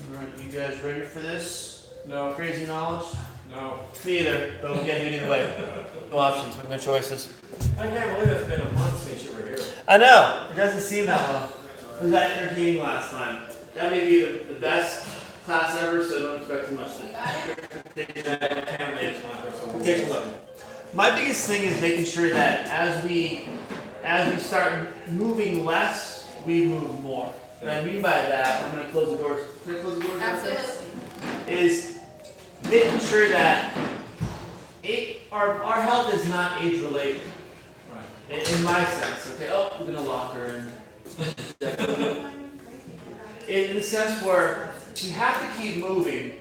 Alright, you guys ready for this? No. Crazy knowledge? No. Me either, but we can't do it either way. No options, no choices. I can't believe it's been a month since you were here. I know, it doesn't seem that long. I was at your meeting last time. That may be the best class ever, so don't expect too much. Take a look. My biggest thing is making sure that as we start moving less, we move more. What I mean by that, I'm going to close the doors. Can I close the doors? Absolutely. Is making sure that our health is not age related. Right. In my sense, okay. Oh, we're gonna lock her in. In the sense where we have to keep moving,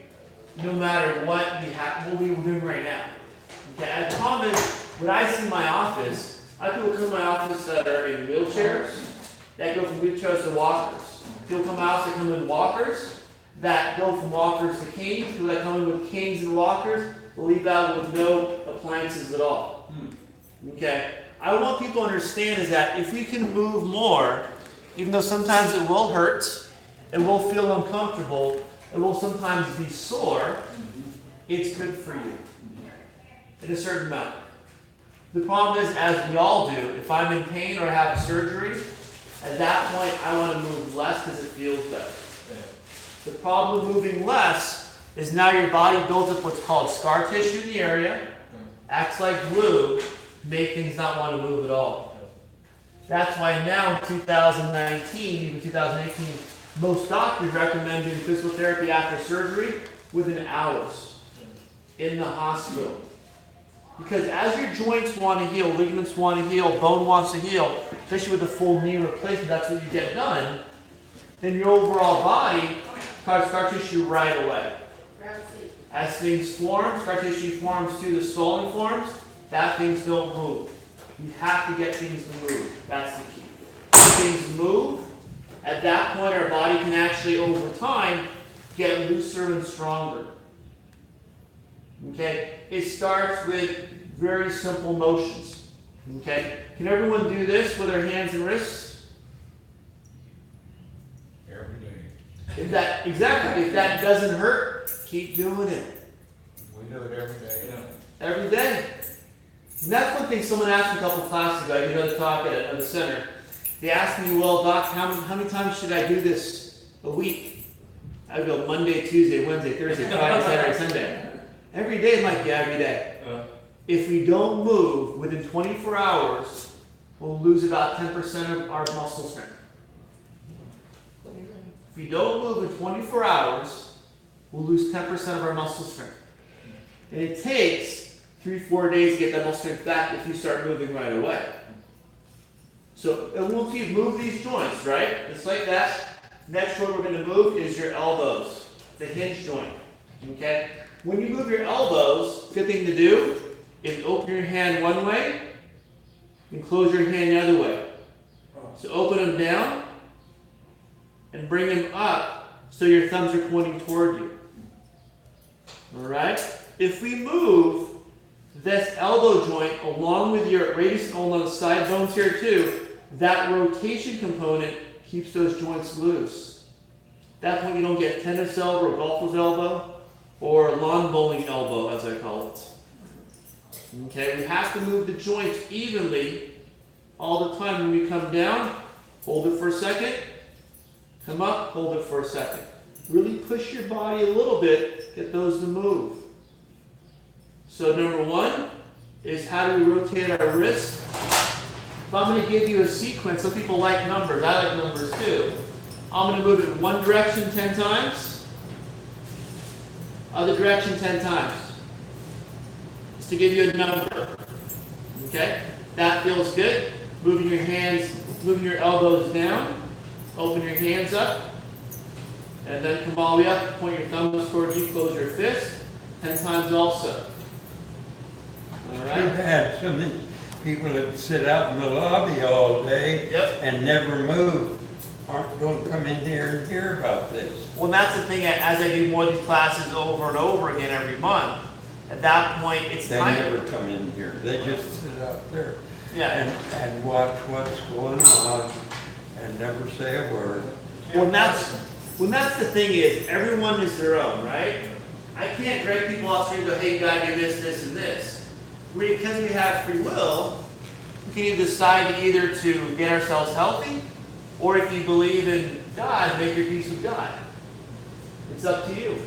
no matter what we're doing right now. Okay. And the problem is, when I see my office, I have people come to my office that are in wheelchairs, that go from wheelchairs to walkers. People come out that come in walkers, that go from walkers to canes. People that come in with canes and walkers will leave out with no appliances at all. Okay. I want people to understand is that if we can move more, even though sometimes it will hurt, it will feel uncomfortable, it will sometimes be sore, it's good for you in a certain amount. The problem is, as we all do, if I'm in pain or have surgery, at that point I want to move less because it feels better. The problem with moving less is now your body builds up what's called scar tissue in the area, acts like glue, make things not want to move at all. That's why now in 2019, even 2018, most doctors recommend doing physical therapy after surgery within hours in the hospital. Because as your joints want to heal, ligaments want to heal, bone wants to heal, especially with the full knee replacement, that's what you get done, then your overall body causes scar tissue right away. As things form, scar tissue forms too, the swelling forms, that things don't move. You have to get things to move. That's the key. If things move, at that point our body can actually, over time, get looser and stronger. Okay? It starts with very simple motions. Okay? Can everyone do this with their hands and wrists? Every day. If that doesn't hurt, keep doing it. We do it every day. Every day. And that's one thing someone asked me a couple of classes ago. I did a talk at the center. They asked me, well, Doc, how many times should I do this a week? I would go Monday, Tuesday, Wednesday, Thursday, Friday, Saturday, Sunday. Every day, Mike, yeah, every day. If we don't move within 24 hours, we'll lose about 10% of our muscle strength. If we don't move in 24 hours, we'll lose 10% of our muscle strength. And it takes 3-4 days to get that muscle strength back if you start moving right away. So, and once you move these joints, right? Just like that. Next joint we're going to move is your elbows, the hinge joint. Okay? When you move your elbows, good thing to do is open your hand one way and close your hand the other way. So open them down and bring them up so your thumbs are pointing toward you. Alright? If we move this elbow joint along with your radius and ulnar side bones here too, that rotation component keeps those joints loose. That point you don't get tennis elbow or golfer's elbow or lawn bowling elbow, as I call it. Okay, we have to move the joints evenly all the time. When we come down, hold it for a second. Come up, hold it for a second. Really push your body a little bit, get those to move. So number one is how do we rotate our wrist? If I'm going to give you a sequence, some people like numbers. I like numbers too. I'm going to move it one direction 10 times, other direction 10 times. Just to give you a number. Okay? That feels good. Moving your hands, moving your elbows down. Open your hands up. And then come all the way up. Point your thumbs towards you. Close your fist. 10 times also. All right? We've had so many people that sit out in the lobby all day and never move. Aren't going to come in here and hear about this. Well, that's the thing. As I do more of these classes over and over again every month, at that point, it's They time. never come in here. They just sit out there Yeah. and watch what's going on and never say a word. Well, Well, that's the thing is, everyone is their own, right? I can't drag people off the street and go, hey, you gotta do this, this, and this. Because we have free will, we can either decide either to get ourselves healthy, or if you believe in God, make your peace with God. It's up to you.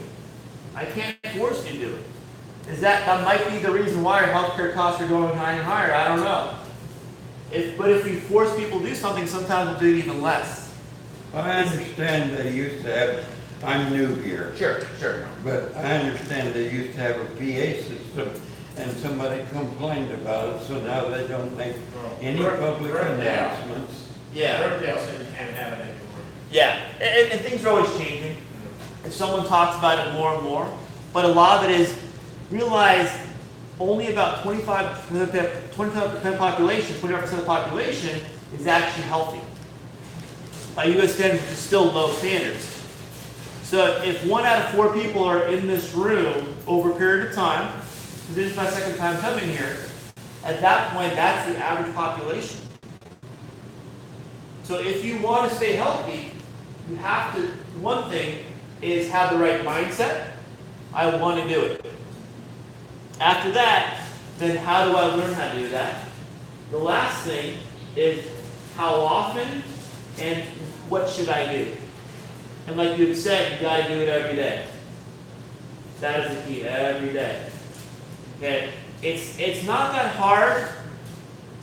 I can't force you to do it. That might be the reason why our healthcare costs are going higher and higher. I don't know. But if we force people to do something, sometimes we'll do it even less. I understand they used to have, I'm new here. Sure, sure. But I understand they used to have a PA system and somebody complained about it, so now they don't make any public announcements. Yeah. Riverdale said you can't have it anymore. Yeah, and things are always changing. And someone talks about it more and more. But a lot of it is, realize only about 25% of the population, 25% of the population is actually healthy. By U.S. standards, it's still low standards. So if 1 out of 4 people are in this room over a period of time, this is my second time coming here, at that point, that's the average population. So if you want to stay healthy, you have to, one thing is have the right mindset. I want to do it. After that, then how do I learn how to do that? The last thing is how often and what should I do? And like you had said, you got to do it every day. That is the key, every day. Okay? It's not that hard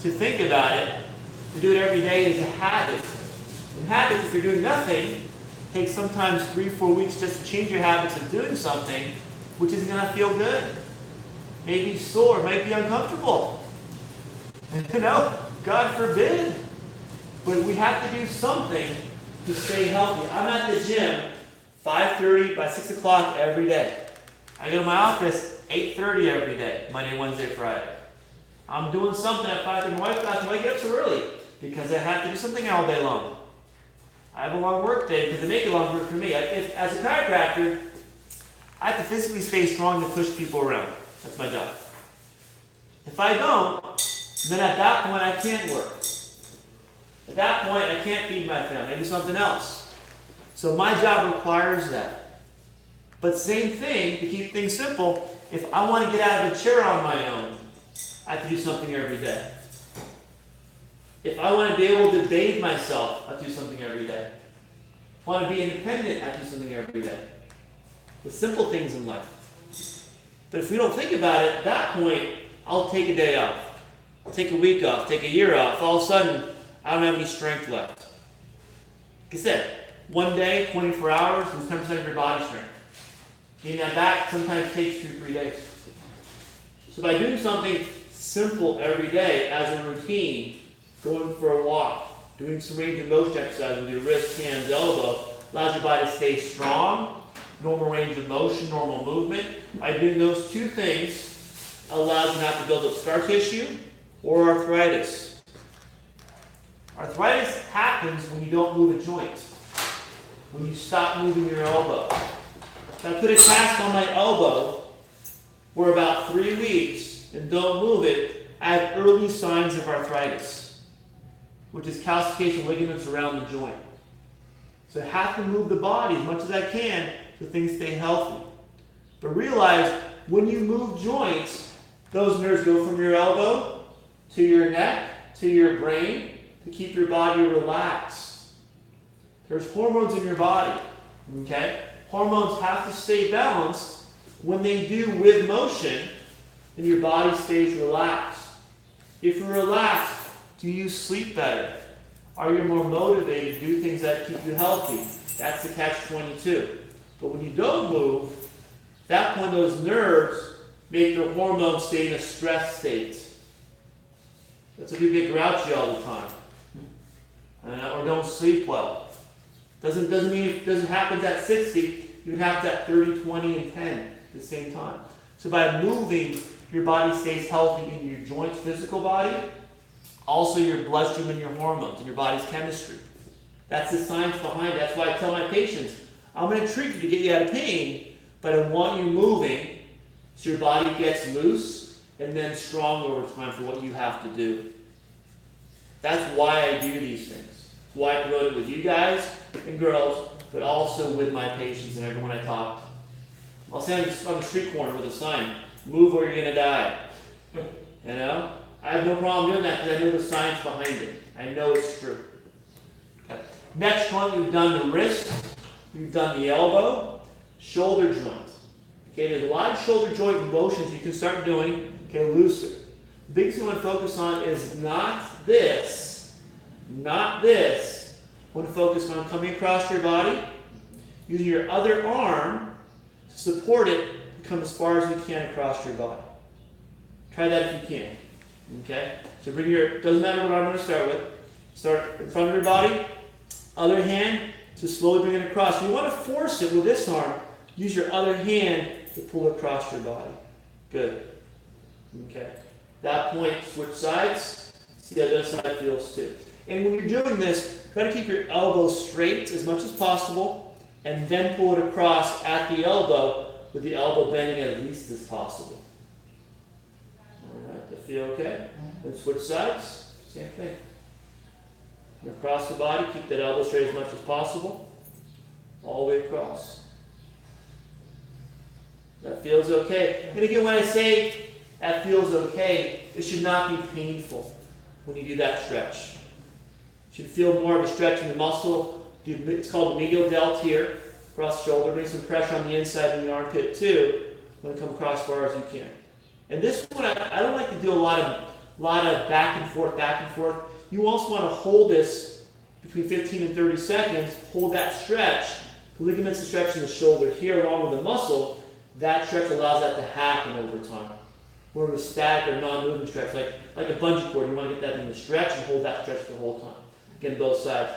to think about it. To do it every day is a habit. And habits, if you're doing nothing, takes sometimes 3-4 weeks just to change your habits of doing something, which isn't going to feel good. Maybe sore, might be uncomfortable. You know, God forbid. But we have to do something to stay healthy. I'm at the gym 5:30 by 6 o'clock every day. I go to my office 8:30 every day, Monday, Wednesday, Friday. I'm doing something at 5:30. My wife got to wake up so early because I have to do something all day long. I have a long work day because they make it long work for me. As a chiropractor, I have to physically stay strong to push people around. That's my job. If I don't, then at that point I can't work. At that point I can't feed my family. I do something else. So my job requires that. But same thing, to keep things simple, if I want to get out of a chair on my own, I have to do something every day. If I want to be able to bathe myself, I do something every day. If I want to be independent, I do something every day. The simple things in life. But if we don't think about it, at that point, I'll take a day off. I'll take a week off, take a year off. All of a sudden, I don't have any strength left. Like I said, one day, 24 hours, is 10% of your body strength. Getting that back sometimes takes 2-3 days. So by doing something simple every day as a routine, going for a walk, doing some range of motion exercise with your wrist, hands, elbow, allows your body to stay strong, normal range of motion, normal movement. By doing those two things, allows you not to build up scar tissue or arthritis. Arthritis happens when you don't move a joint, when you stop moving your elbow. If I put a cast on my elbow for about 3 weeks and don't move it, I have early signs of arthritis, which is calcification of ligaments around the joint. So I have to move the body as much as I can so things stay healthy. But realize, when you move joints, those nerves go from your elbow to your neck to your brain to keep your body relaxed. There's hormones in your body, okay? Hormones have to stay balanced. When they do with motion, then your body stays relaxed. If you're relaxed, do you sleep better? Are you more motivated to do things that keep you healthy? That's the catch-22. But when you don't move, at that point those nerves make your hormones stay in a stress state. That's why people get grouchy all the time. Or don't sleep well. Doesn't mean it doesn't happen at 60, you have that 30, 20, and 10 at the same time. So by moving, your body stays healthy in your joints, physical body, also your bloodstream and your hormones and your body's chemistry. That's the science behind it. That's why I tell my patients, I'm going to treat you to get you out of pain, but I want you moving so your body gets loose and then strong over time for what you have to do. That's why I do these things. Why I promote it with you guys and girls but also with my patients and everyone I talk to. I'll stand on the street corner with a sign, move or you're gonna die. You know? I have no problem doing that because I know the science behind it. I know it's true. Okay. Next one, we've done the wrist, we've done the elbow, shoulder joint. Okay, there's a lot of shoulder joint motions you can start doing, okay, looser. The biggest thing I want to focus on is not this, not this. I want to focus on coming across your body, using your other arm to support it, to come as far as you can across your body. Try that if you can. Okay? So bring your, doesn't matter what I'm going to start with. Start in front of your body, other hand to slowly bring it across. You want to force it with this arm. Use your other hand to pull it across your body. Good. Okay. At that point, switch sides. See how the other side feels too. And when you're doing this, try to keep your elbow straight as much as possible, and then pull it across at the elbow with the elbow bending at least as possible. All right. That feel okay? Then switch sides. Same thing. And across the body, keep that elbow straight as much as possible. All the way across. That feels okay. And again, when I say that feels okay, it should not be painful when you do that stretch. You should feel more of a stretch in the muscle. It's called the medial delt here, across the shoulder. Bring some pressure on the inside of the armpit too. You want to come across as far as you can. And this one, I don't like to do a lot of back and forth, back and forth. You also want to hold this between 15 and 30 seconds. Hold that stretch. The ligaments are stretching the shoulder here along with the muscle. That stretch allows that to happen over time. More of a static or non-moving stretch, like a bungee cord. You want to get that in the stretch and hold that stretch the whole time. Again, both sides.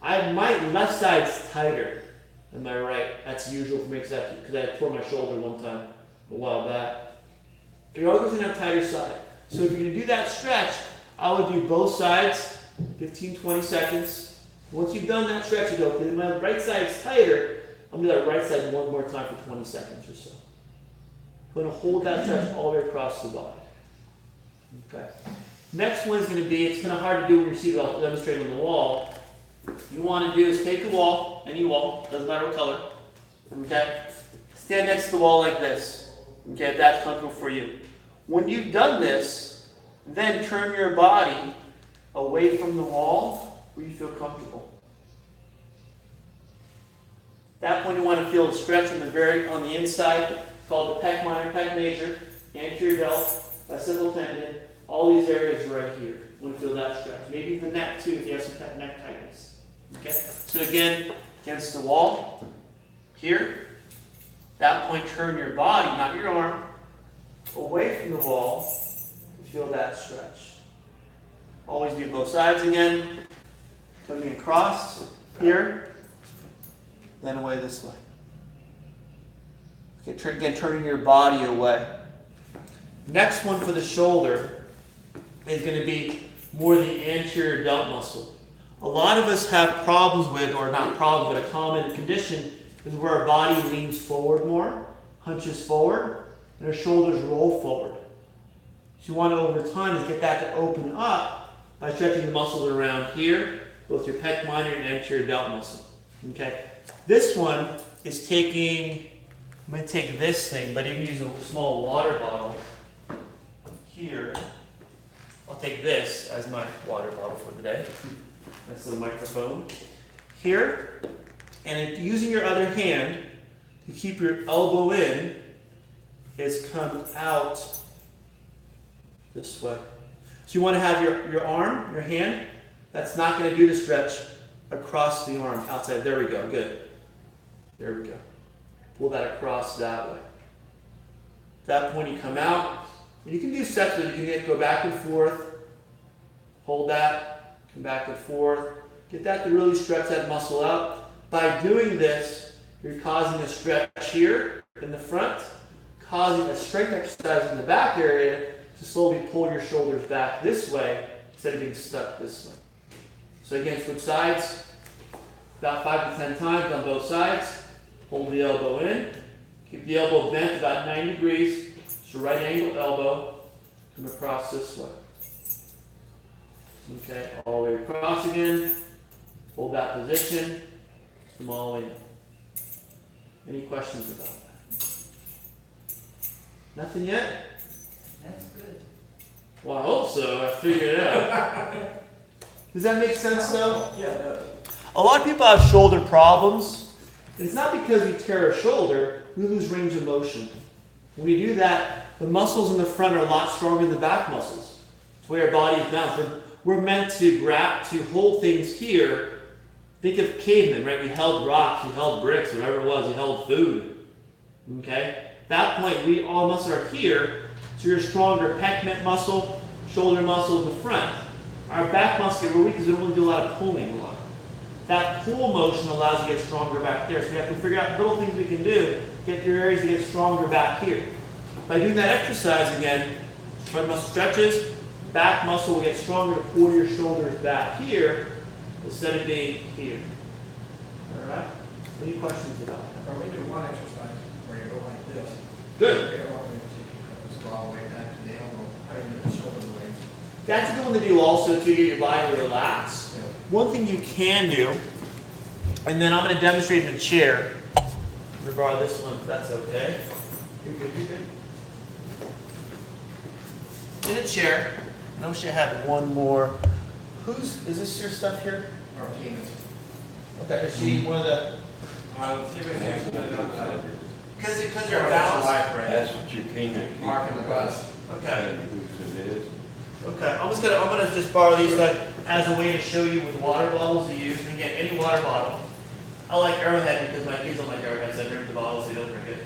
My left side's tighter than my right. That's usual for me because I tore my shoulder one time a while back. You're always going to have tighter side. So if you're going to do that stretch, I would do both sides, 15, 20 seconds. Once you've done that stretch, you go, okay, my right side's tighter. I'm going to do that right side one more time for 20 seconds or so. I'm going to hold that stretch all the way across the body. Okay. Next one is going to be, it's kind of hard to do when you're seated. I'll demonstrate on the wall. You want to do is take a wall, any wall, doesn't matter what color. Okay. Stand next to the wall like this. Okay, if that's comfortable for you. When you've done this, then turn your body away from the wall where you feel comfortable. At that point, you want to feel a stretch on the inside, called the pec minor, pec major, anterior delt, bicipital tendon. All these areas right here. You want to feel that stretch. Maybe the neck too, if you have some neck tightness. Okay. So again, against the wall, here. At that point, turn your body, not your arm, away from the wall to feel that stretch. Always do both sides again. Coming across here, then away this way. Okay, again, turning your body away. Next one for the shoulder is going to be more the anterior delt muscle. A lot of us have problems with, or not problems, but a common condition is where our body leans forward more, hunches forward, and our shoulders roll forward. So you want to, over time, is get that to open up by stretching the muscles around here, both your pec minor and anterior delt muscle. Okay. This one is taking, I'm going to take this thing, but you can use a small water bottle here. I'll take this as my water bottle for today. That's the microphone. Here, and using your other hand to keep your elbow in, is come out this way. So you want to have your arm, your hand, that's not going to do the stretch across the arm, outside. There we go, good. There we go. Pull that across that way. At that point you come out, and you can do steps that you can go back and forth, hold that, come back and forth, get that to really stretch that muscle out. By doing this, you're causing a stretch here in the front, causing a strength exercise in the back area to slowly pull your shoulders back this way instead of being stuck this way. So again, switch sides, about 5 to 10 times on both sides. Hold the elbow in, keep the elbow bent about 90 degrees, so right angle elbow, come across this way. Okay, all the way across again, hold that position. Come all the way down. Any questions about that? Nothing yet? That's good. Well, I hope so. I figured it out. Does that make sense though? Yeah, it does. A lot of people have shoulder problems. And it's not because we tear a shoulder, we lose range of motion. When we do that, the muscles in the front are a lot stronger than the back muscles. It's the way our body is mounted. We're meant to hold things here. Think of cavemen, right? We held rocks, we held bricks, whatever it was, we held food. Okay? At that point, all muscles are here, so you're stronger pec muscle, shoulder muscle in the front. Our back muscles get real weak because we don't really do a lot of pulling a lot. That pull motion allows you to get stronger back there. So we have to figure out little things we can do, get your areas to get stronger back here. By doing that exercise again, front muscle stretches, back muscle will get stronger to pull your shoulders back here instead of being here. All right? Any questions about that? Or we do one exercise where you go like this. Good. You go up and just go all the way back to the elbow, having the shoulder blades. That's a good one to do also to get your body to relax. Yeah. One thing you can do, and then I'm going to demonstrate in a chair. I'm going to borrow this one if that's okay. You're good, you're good. In a chair. I wish I had one more. Is this your stuff here? Or penis. Okay, is she one of the, See if we can put it on the because Or you're that's balanced. life, right? That's what you can't. Mark in the bus. Okay, Whose it is. okay. I'm gonna just borrow these as a way to show you with water bottles to use. You can get any water bottle. I like Arrowhead because my kids don't like Arrowhead, so I drink the bottles, they don't drink it.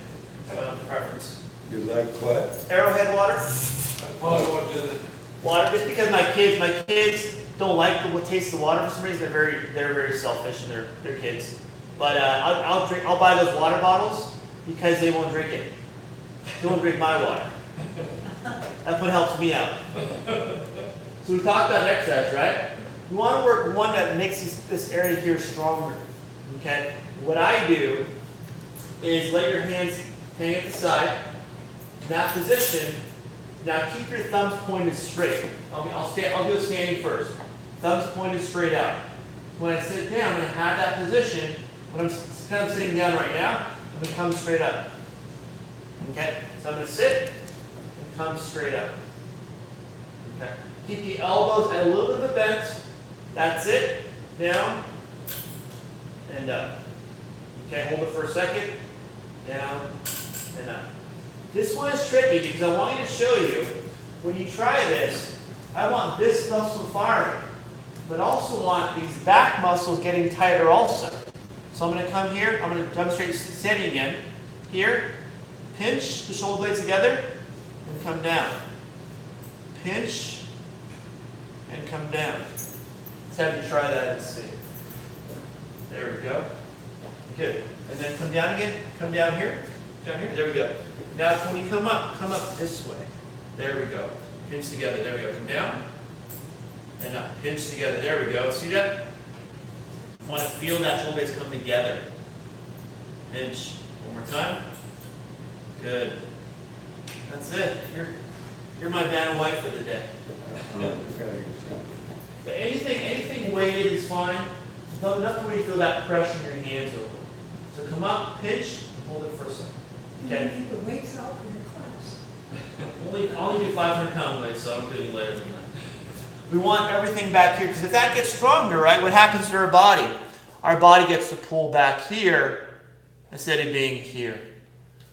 Preference. You like what? Arrowhead water? Well, Water, just because my kids don't like the taste of the water for some reason. They're very selfish and they're kids. But I'll buy those water bottles because they won't drink it. They won't drink my water. That's what helps me out. So we talked about exercise, right? You want to work one that makes this area here stronger. Okay? What I do is let your hands hang at the side. In that position, now keep your thumbs pointed straight. I'll do it standing first. Thumbs pointed straight out. When I sit down, I'm going to have that position. When I'm kind of sitting down right now, I'm going to come straight up. Okay? So I'm going to sit and come straight up. Okay? Keep the elbows at a little bit of a bend. That's it. Down and up. Okay, hold it for a second. Down and up. This one is tricky because I want you to show you, when you try this, I want this muscle firing, but also want these back muscles getting tighter also. So I'm going to come here, I'm going to demonstrate standing again. Here, pinch the shoulder blades together, and come down. Pinch, and come down. Let's have you try that and see. There we go. Good. And then come down again, come down here. Down here, there we go. Now when you come up this way. There we go. Pinch together, there we go. Come down. And up. Pinch together, there we go. See that? I want to feel that shoulder blades come together. Pinch. One more time. Good. That's it. You're my man wife for the day. But anything weighted is fine. Enough where you feel that pressure in your hands over. So come up, pinch, hold it for a second. Okay. You need the weights out in your class. Only do 500 pound weights, so I'm doing later than that. We want everything back here, because if that gets stronger, right, what happens to our body? Our body gets to pull back here instead of being here.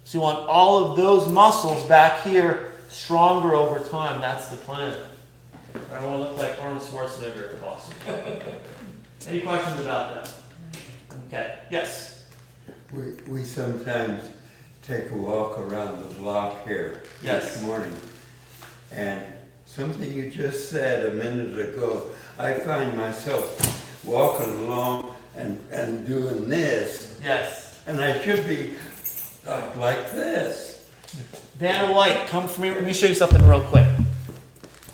So you want all of those muscles back here stronger over time. That's the plan. I don't want to look like Arnold Schwarzenegger if possible. Any questions about that? Okay. Yes. We sometimes take a walk around the block here Yes. this morning. And something you just said a minute ago, I find myself walking along and doing this. Yes. And I should be like this. Vanna White, come for me. Let me show you something real quick.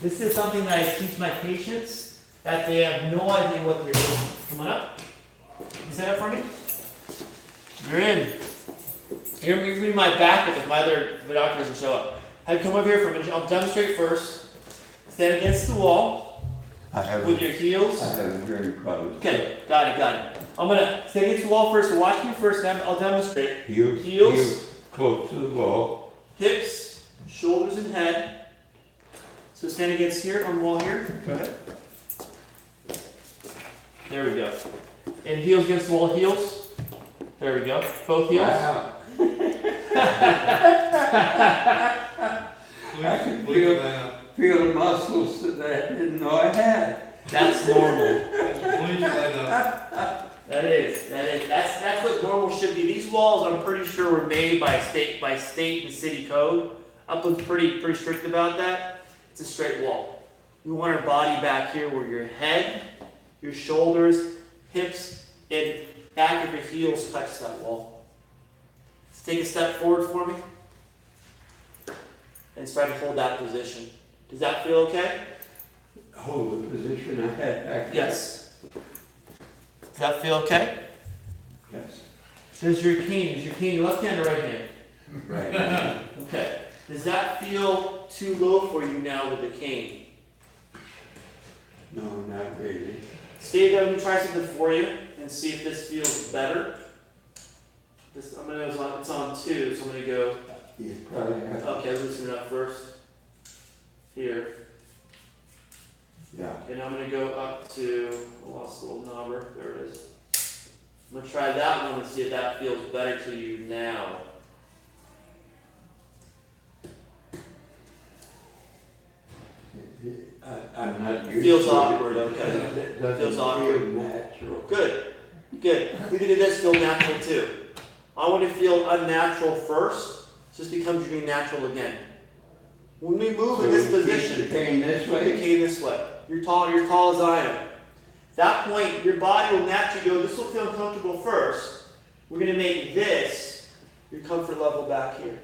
This is something that I teach my patients that they have no idea what they're doing. Come on up. You say that for me? You're in. Here, give me my backup if my doctor doesn't show up. Have you come over here for a minute. I'll demonstrate first. Stand against the wall I have with your heels. a very close. Okay, got it. I'm gonna stay against the wall first. So watch me first, and I'll demonstrate. Heels. Close to the wall. Hips, shoulders, and head. So stand against here on the wall here. Okay. There we go. And heels against the wall, heels. There we go. Both heels. Wow. I can feel the muscles that I didn't know I had. That's normal. That is. That's what normal should be. These walls, I'm pretty sure, were made by state and city code. Upland's pretty strict about that. It's a straight wall. We want our body back here where your head, your shoulders, hips, and back of your heels touch that wall. Let's take a step forward for me. And try to hold that position. Does that feel okay? Hold the position I had back there. Yes. Does that feel okay? Yes. Is your cane left hand or right hand? Right. Okay. Does that feel too low for you now with the cane? No, not really. Stay there, let me try something for you and see if this feels better. It's on 2, so I'm gonna go. You probably have. Okay, loosen it up first. Here. Yeah. And I'm gonna go up to, I lost a little knobber, there it is. I'm gonna try that one and see if that feels better to you now. I'm not used Feels to awkward, it. okay. It doesn't Feels feel awkward. natural. Good. We can do this feel natural too. I want to feel unnatural first, so this becomes your new natural again. When we move in this So you keep position, the cane this you way? cane this way. You're tall as I am. At that point, your body will naturally go, this will feel uncomfortable first. We're going to make this your comfort level back here.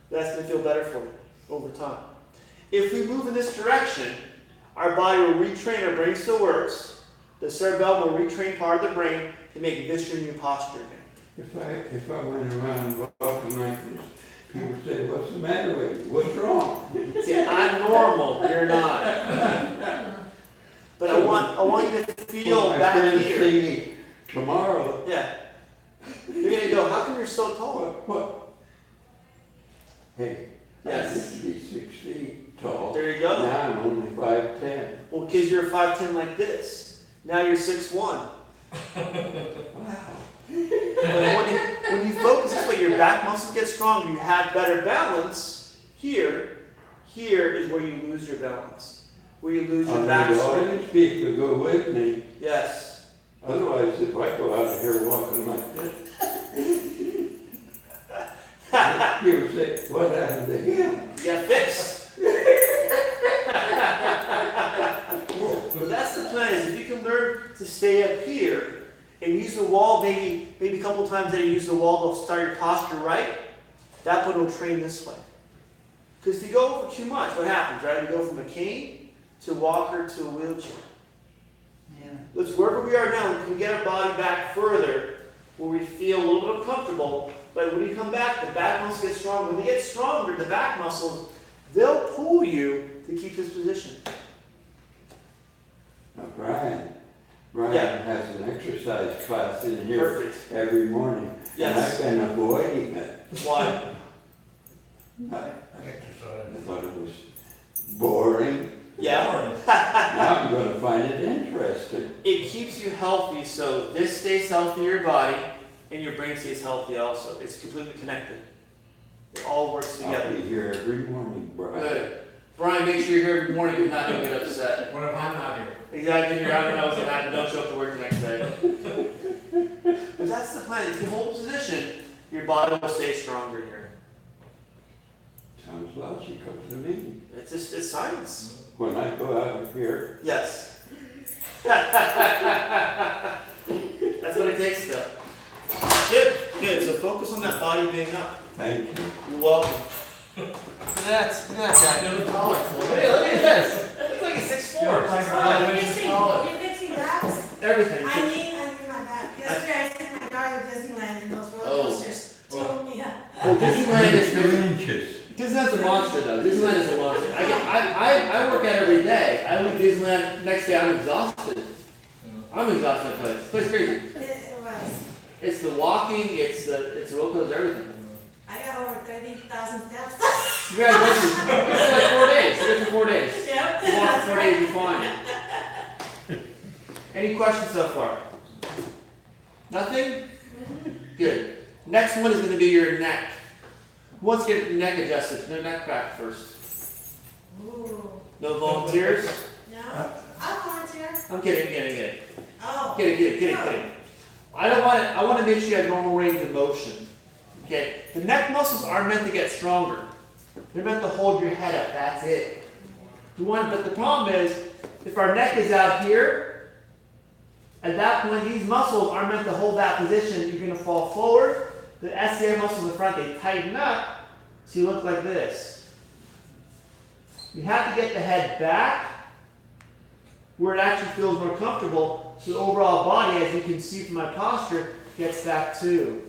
That's going to feel better for you over time. If we move in this direction, our body will retrain, our brain still works. The cerebellum will retrain part of the brain to make this your new posture again. If I went around walking like this, people would say, "What's the matter with you? What's wrong?" See, I'm normal, you're not. But I want you to feel My back friends here. see me tomorrow. Yeah. You're going to go, how come you're so tall? What? Hey, Yes. I used to be 6 feet tall. There you go. Now I'm only 5'10". Well, because you're 5'10" like this. Now you're 6'1". Wow. When you focus this way, your back muscles get stronger. You have better balance. Here is where you lose your balance. Where you lose your back The strength. audience people go with me. Yes. Otherwise, if I go out of here walking like this, people say, "What happened to him?" You got fixed. But that's the plan, is if you can learn to stay up here and use the wall, maybe a couple of times that you use the wall to start your posture right, that one will train this way. Because if you go over too much, what happens, right? You go from a cane to a walker to a wheelchair. Yeah. Let's wherever we are now, we can get our body back further where we feel a little bit uncomfortable. But when you come back, the back muscles get stronger. When they get stronger, the back muscles, they'll pull you to keep this position. Now, Brian Yeah. has an exercise class in here Perfect. every morning. Yes. And I've been avoiding it. Why? I thought it was boring. Yeah. Now I'm going to find it interesting. It keeps you healthy, so this stays healthy in your body, and your brain stays healthy also. It's completely connected. It all works I'll together. be here every morning, Brian. Good. Brian, make sure you're here every morning and not get upset. What if I'm not here? Exactly, you're out of the house and don't show up to work the next day. But that's the plan. If you hold position, your body will stay stronger here. Sounds logical to me. It's science. When I go out of here, Yes. That's what it takes though. Good. So focus on that body being up. thank you. You're welcome. Look at that guy. Never taller. Hey, look at this. It's like a 6'4". You're fixing backs? Everything. I need my back. Yesterday I took my daughter to Disneyland and those roller coasters tore me up. Well, Disneyland is 2 inches. Disneyland's a monster though. Disneyland is a monster. I work out every day. I leave Disneyland next day. I'm exhausted. I'm exhausted, but it's crazy. It was. It's the walking, it's the road goes, everything. I got over 30,000 steps. Congratulations. It's like 4 days. It's for 4 days. Yep. You walk for 4 days, you're fine. Any questions so far? Nothing? Good. Next one is going to be your neck. Who wants to get your neck adjusted? No neck crack first. Ooh. No volunteers? No? I'll volunteer. I'm kidding. Oh. Kidding. I want to make sure you have normal range of motion. Okay? The neck muscles aren't meant to get stronger. They're meant to hold your head up. That's it. But the problem is, if our neck is out here, at that point, these muscles aren't meant to hold that position. You're going to fall forward. The SCA muscles in the front, they tighten up, so you look like this. You have to get the head back where it actually feels more comfortable, so the overall body, as you can see from my posture, gets back too.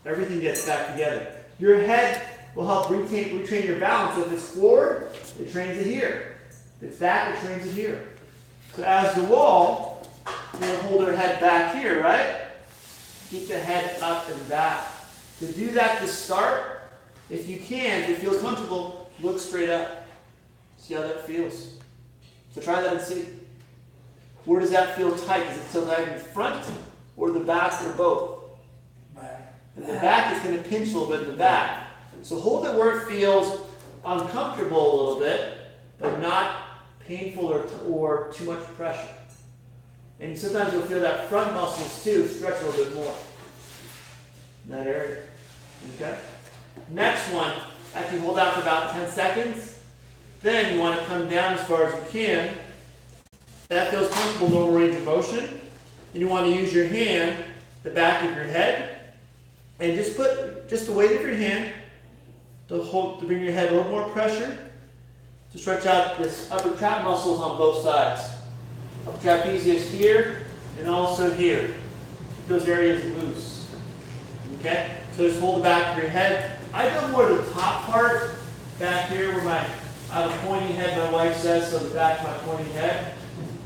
Everything gets back together. Your head will help retrain your balance. If it's forward, it trains it here. If it's back, it trains it here. So as the wall, you're going to hold your head back here, right? Keep the head up and back. To do that to start, if you can, if you feel comfortable, look straight up. See how that feels. So try that and see. Where does that feel tight? Does it feel tight in the front or the back or both? And the back is going to pinch a little bit in the back. So hold it where it feels uncomfortable a little bit, but not painful or too much pressure. And sometimes you'll feel that front muscles too stretch a little bit more in that area. Okay? Next one, after you hold out for about 10 seconds, then you want to come down as far as you can. That feels comfortable, normal range of motion. And you want to use your hand, the back of your head, and just put the weight of your hand to bring your head a little more pressure, to stretch out this upper trap muscles on both sides. Upper trapezius here and also here. Keep those areas loose. Okay? So just hold the back of your head. I go more to the top part back here where I have a pointy head, my wife says, so the back of my pointy head.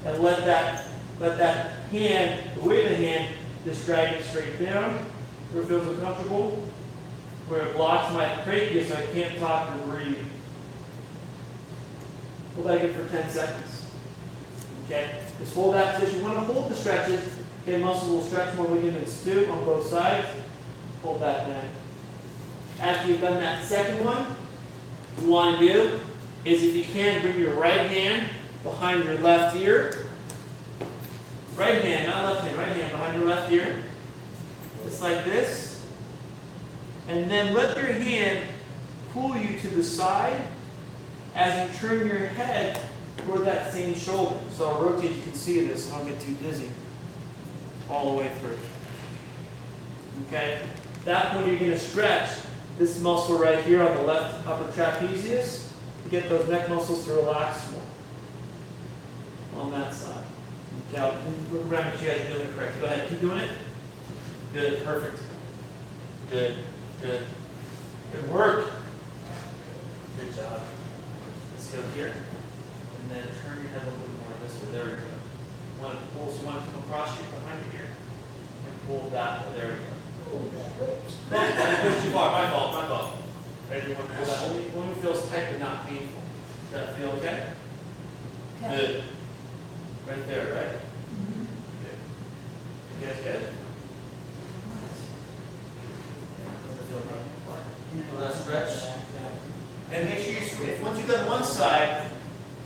And let that hand, the weight of the hand, just drag it straight down where it feels uncomfortable, where it blocks my trachea so I can't talk or breathe. Hold that again for 10 seconds. Okay? Just hold that position. You want to hold the stretches. Okay, muscles will stretch more ligaments too on both sides. Hold that down. After you've done that second one, what you want to do is, if you can, bring your right hand behind your left ear. Right hand, not left hand, right hand behind your left ear. Just like this. And then let your hand pull you to the side as you turn your head toward that same shoulder. So I'll rotate, you can see this, so I don't get too dizzy. All the way through. Okay? That point you're going to stretch this muscle right here on the left upper trapezius to get those neck muscles to relax more on that side. Okay, I'll look around and you guys are doing it correct. Go ahead, keep doing it. Good, perfect. Good. Good work. Good job. Let's go here. And then turn your head a little bit more this way. There we go. Want to pull, so you want to come across you behind you here. And pull that. There we go. I pushed too far. My fault. Ready? You want to pull that? Only feels tight but not painful. Does that feel okay? Good. Right there, right? Good. You guys good? Feel that stretch? And make sure you switch. Once you've done one side,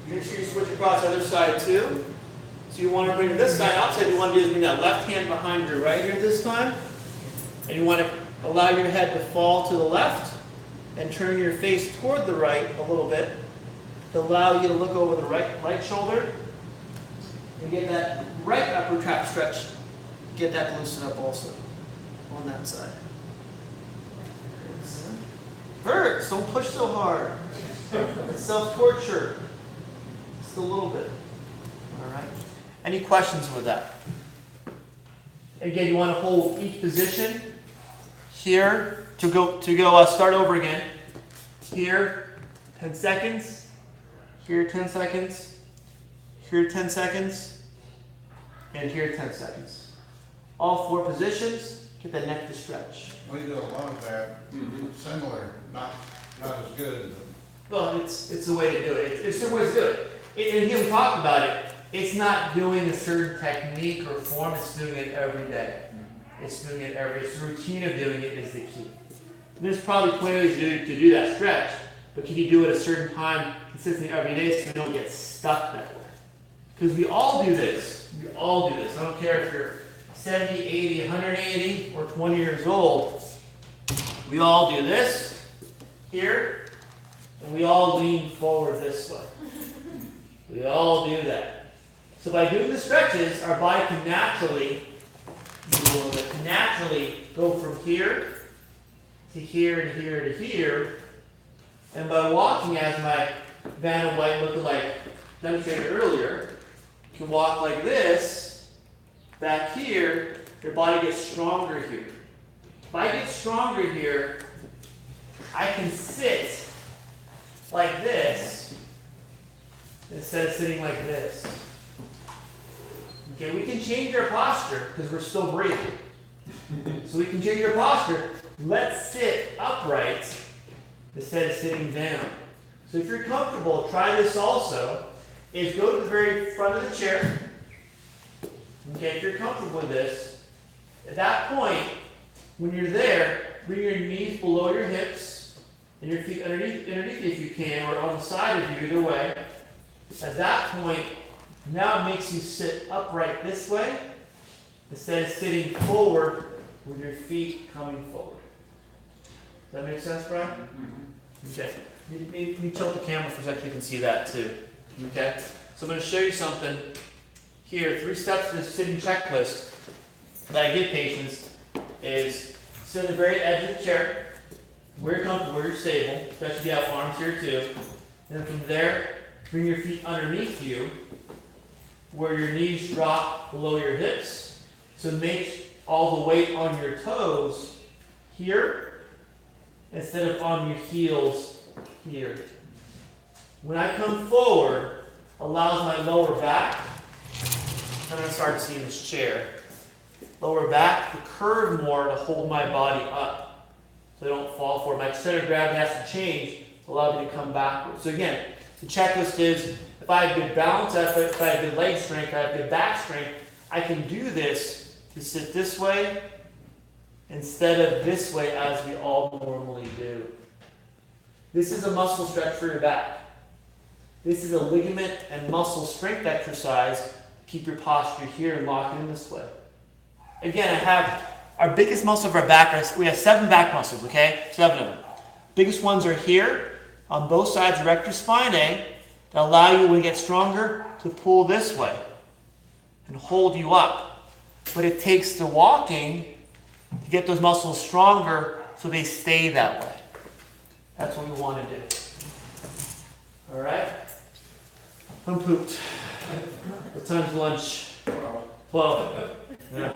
make sure you switch across the other side too. So you want to bring this side outside. You want to do is bring that left hand behind your right ear this time. And you want to allow your head to fall to the left and turn your face toward the right a little bit to allow you to look over the right shoulder and get that right upper trap stretch. Get that loosened up also on that side. Hurts. Don't push so hard. It's self-torture. Just a little bit. All right. Any questions with that? Again, you want to hold each position here to go start over again. Here, 10 seconds. Here, 10 seconds. Here, 10 seconds. and here 10 seconds. All 4 positions, get the neck to stretch. We do a lot of that, similar, not as good. Well, it's the way to do it. It's the way to do it. And again, we talked about it. It's not doing a certain technique or form, it's doing it every day. It's doing it it's the routine of doing it is the key. There's probably plenty of ways to do that stretch, but can you do it a certain time consistently every day so you don't get stuck that way? Because we all do this. We all do this. I don't care if you're 70, 80, 180, or 20 years old. We all do this here, and we all lean forward this way. We all do that. So by doing the stretches, our body can naturally go from here to here to here to here. And by walking, as my Vanna White lookalike demonstrated earlier, you can walk like this, back here, your body gets stronger here. If I get stronger here, I can sit like this instead of sitting like this. Okay, we can change our posture because we're still breathing. So we can change our posture. Let's sit upright instead of sitting down. So if you're comfortable, try this also, is go to the very front of the chair. Okay, if you're comfortable with this, at that point, when you're there, bring your knees below your hips and your feet underneath if you can, or on the side of you, either way. At that point, now it makes you sit upright this way instead of sitting forward with your feet coming forward. Does that make sense, Brian? Okay. Let me tilt the camera for a second so you can see that too. Okay? So I'm going to show you something here. 3 steps to the sitting checklist that I give patients is sit on the very edge of the chair, where you're comfortable, where you're stable, especially if you have arms here too. And then from there, bring your feet underneath you, where your knees drop below your hips. So make all the weight on your toes here instead of on your heels here. When I come forward, allows my lower back. I'm going to start seeing this chair. Lower back to curve more to hold my body up so I don't fall forward. My center of gravity has to change to allow me to come backwards. So again, the checklist is if I have good balance, if I have good leg strength, if I have good back strength, I can do this to sit this way instead of this way as we all normally do. This is a muscle stretch for your back. This is a ligament and muscle strength exercise. Keep your posture here and lock it in this way. Again, I have our biggest muscle of our back. We have 7 back muscles, okay? 7 of them. Biggest ones are here on both sides of the rectus spinae that allow you, when you get stronger, to pull this way and hold you up. But it takes the walking to get those muscles stronger so they stay that way. That's what we want to do. All right? I'm pooped. What time's lunch? 12. Yeah.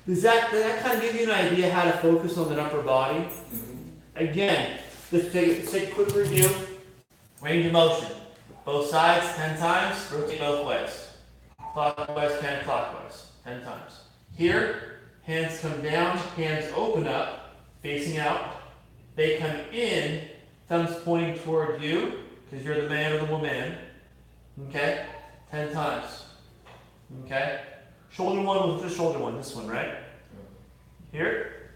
Does that kind of give you an idea how to focus on the upper body? Again, let's take a quick review. Range of motion. Both sides, 10 times. Rotate both ways. Clockwise, counterclockwise. 10 times. Here, hands come down, hands open up, facing out. They come in, thumbs pointing toward you, because you're the man or the woman. Okay? 10 times. Okay? Shoulder one was the shoulder one, this one, right? Here.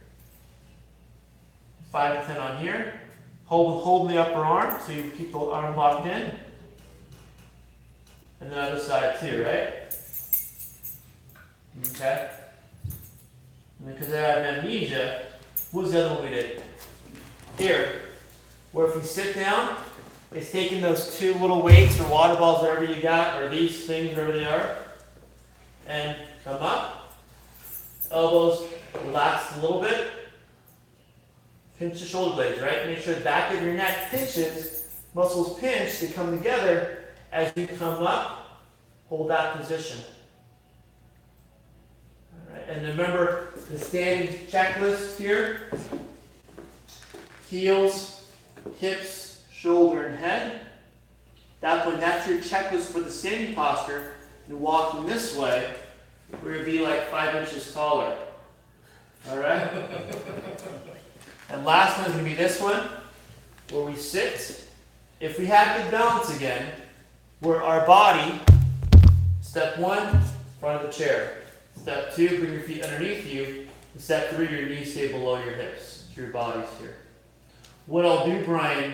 5 to 10 on here. Hold the upper arm, so you keep the arm locked in. And the other side too, right? Okay? And because I have amnesia, what was the other one we did? Here. Where if you sit down, it's taking those 2 little weights or water balls, whatever you got, or these things, wherever they are, and come up. Elbows relax a little bit. Pinch the shoulder blades, right? Make sure the back of your neck pinches, muscles pinch, they come together. As you come up, hold that position. All right, and remember the standing checklist here. Heels, hips, shoulder, and head. That's your checklist for the standing posture. and walking this way, we're gonna be like 5 inches taller. Alright? And last one's gonna be this one, where we sit. If we have good balance again, where our body, step 1, front of the chair. Step 2, bring your feet underneath you. And step 3, your knees stay below your hips. So your body's here. What I'll do, Brian,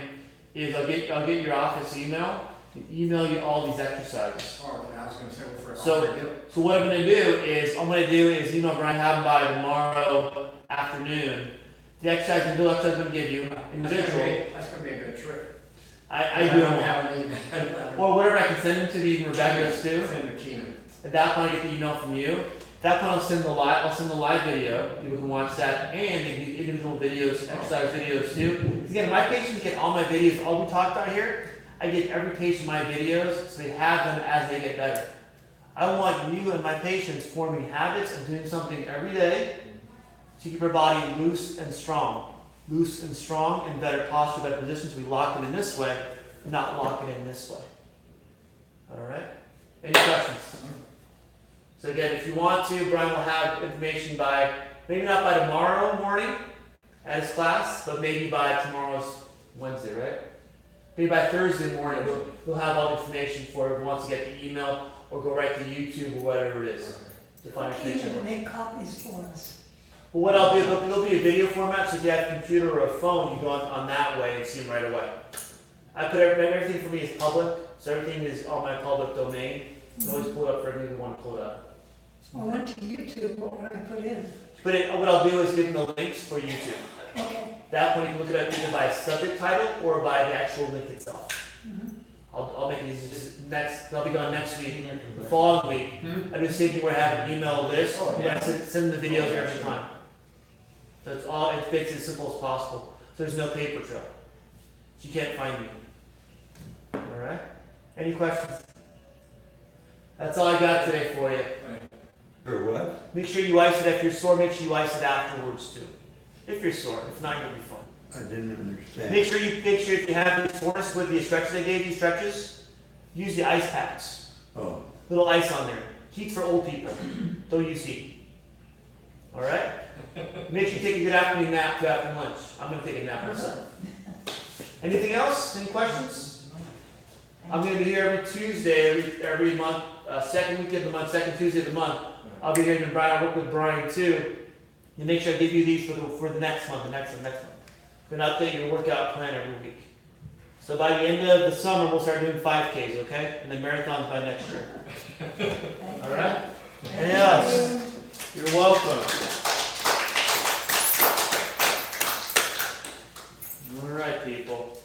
is I'll get your office email and email you all these exercises. Oh, I was gonna say, well, for So what I'm gonna do is email Brian, have them by tomorrow afternoon. The exercise, the little exercise I'm gonna give you, individual. That's gonna be a good trip. I do them all. have any. Or whatever, I can send them to the even Rebecca's too. Send the Keenan. At that point, I get the email from you. At that point, I'll send the live video. People can watch that, and they get individual videos, exercise videos too. 'Cause again, my patients get all my videos, all we talked about here. I get every patient my videos, so they have them as they get better. I want you and my patients forming habits of doing something every day to keep our body loose and strong. Loose and strong, in better posture, better position, so we lock it in this way, not lock it in this way. Alright? Any questions? So again, if you want to, Brian will have information by, maybe not by tomorrow morning at his class, but maybe by tomorrow's Wednesday, right? Maybe by Thursday morning, we'll have all the information for whoever wants to get the email or go right to YouTube or whatever it is to find information. Make copies for us. Well, what I'll do, there'll be a video format, so if you have a computer or a phone, you go on that way and see them right away. I put everything for me is public, so everything is on my public domain. You can always pull it up for anyone who want to pull it up. I went to YouTube, what would I put in? What I'll do is give them the links for YouTube. Okay. That point, you can look it up either by subject title or by the actual link itself. I'll make these just next. I'll be gone next week, the following week. I do the same thing where I have an email list. And I send the videos every time. So it makes it as simple as possible. So there's no paper trail. So you can't find me. All right. Any questions? That's all I got today for you. Or what? Make sure you ice it. If you're sore, make sure you ice it afterwards too. If you're sore, if not, you'll be fine. I didn't understand. Make sure if you have any soreness with the stretches I gave you, stretches, use the ice packs. Oh, Little ice on there. Heat for old people. Don't use heat. All right. Make sure you take a good afternoon nap too after lunch. I'm gonna take a nap myself. Anything else? Any questions? I'm gonna be here every Tuesday, every month, second week of the month, second Tuesday of the month. I'll be here, and Brian. I work with Brian too. And make sure I give you these for the next month, the next one. Then update your workout plan every week. So by the end of the summer, we'll start doing 5Ks, okay? And then marathons by next year. All right? Anything else? You're welcome. All right, people.